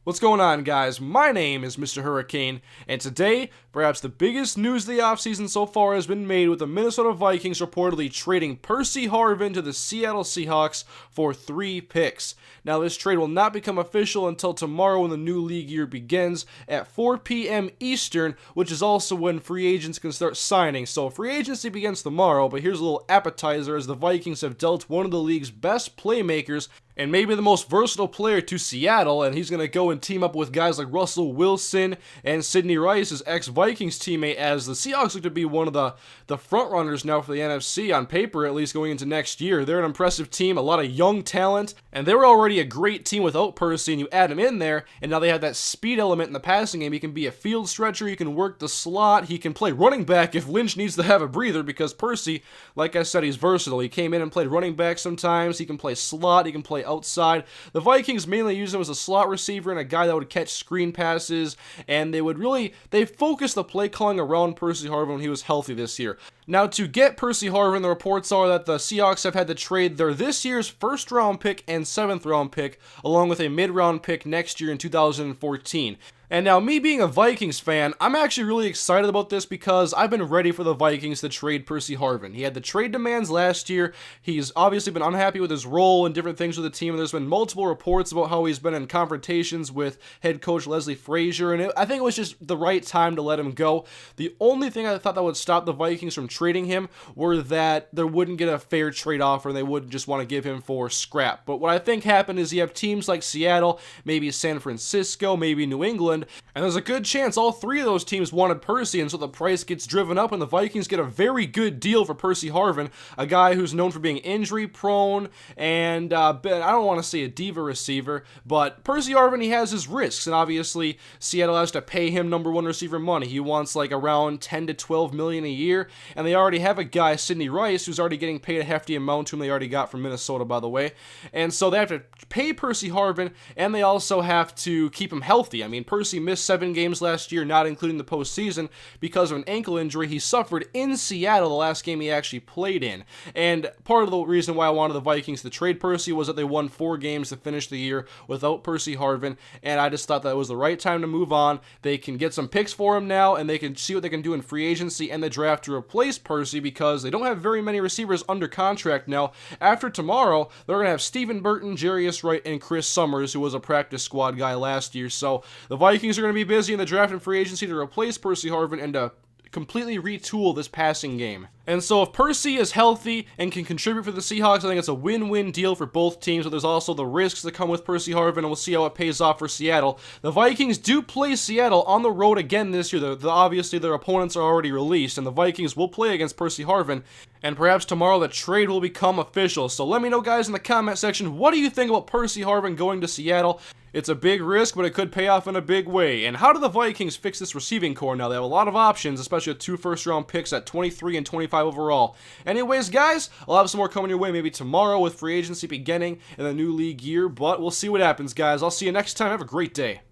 What's going on, guys? My name is Mr. Hurricane, and today, perhaps the biggest news of the offseason so far has been made with the Minnesota Vikings reportedly trading Percy Harvin to the Seattle Seahawks for 3 picks. Now, this trade will not become official until tomorrow when the new league year begins at 4 p.m. Eastern, which is also when free agents can start signing. So, free agency begins tomorrow, but here's a little appetizer as the Vikings have dealt one of the league's best playmakers and maybe the most versatile player to Seattle, and he's going to go and team up with guys like Russell Wilson and Sidney Rice, his ex-Vikings teammate, as the Seahawks look to be one of the front-runners now for the NFC, on paper at least, going into next year. They're an impressive team, a lot of young talent, and they were already a great team without Percy, and you add him in there, and now they have that speed element in the passing game. He can be a field stretcher, he can work the slot, he can play running back if Lynch needs to have a breather, because Percy, like I said, he's versatile. He came in and played running back sometimes, he can play slot, he can play outside. The Vikings mainly use him as a slot receiver and a guy that would catch screen passes, and they focused the play calling around Percy Harvin when he was healthy this year. Now, to get Percy Harvin, the reports are that the Seahawks have had to trade their this year's first-round pick and 7th-round pick, along with a mid-round pick next year in 2014. And now, me being a Vikings fan, I'm actually really excited about this because I've been ready for the Vikings to trade Percy Harvin. He had the trade demands last year. He's obviously been unhappy with his role and different things with the team. And there's been multiple reports about how he's been in confrontations with head coach Leslie Frazier. And I think it was just the right time to let him go. The only thing I thought that would stop the Vikings from trading him were that they wouldn't get a fair trade offer and they wouldn't just want to give him for scrap. But what I think happened is you have teams like Seattle, maybe San Francisco, maybe New England, and there's a good chance all 3 of those teams wanted Percy, and so the price gets driven up, and the Vikings get a very good deal for Percy Harvin, a guy who's known for being injury-prone, and I don't want to say a diva receiver, but Percy Harvin, he has his risks, and obviously Seattle has to pay him #1 receiver money. He wants like around $10 to $12 million a year, and they already have a guy, Sidney Rice, who's already getting paid a hefty amount, whom they already got from Minnesota, by the way, and so they have to pay Percy Harvin, and they also have to keep him healthy. I mean, Percy missed 7 games last year, not including the postseason, because of an ankle injury he suffered in Seattle the last game he actually played in. And part of the reason why I wanted the Vikings to trade Percy was that they won 4 games to finish the year without Percy Harvin, and I just thought that was the right time to move on. They can get some picks for him now, and they can see what they can do in free agency and the draft to replace Percy, because they don't have very many receivers under contract now. After tomorrow, they're going to have Steven Burton, Jarius Wright, and Chris Summers, who was a practice squad guy last year. So the Vikings are going to be busy in the draft and free agency to replace Percy Harvin and to completely retool this passing game. And so if Percy is healthy and can contribute for the Seahawks, I think it's a win-win deal for both teams, but there's also the risks that come with Percy Harvin, and we'll see how it pays off for Seattle. The Vikings do play Seattle on the road again this year. Obviously, their opponents are already released, and the Vikings will play against Percy Harvin, and perhaps tomorrow the trade will become official. So let me know, guys, in the comment section, what do you think about Percy Harvin going to Seattle? It's a big risk, but it could pay off in a big way. And how do the Vikings fix this receiving core now? They have a lot of options, especially with 2 first-round picks at 23 and 25 overall. Anyways, guys, I'll have some more coming your way maybe tomorrow with free agency beginning in the new league year, but we'll see what happens, guys. I'll see you next time. Have a great day.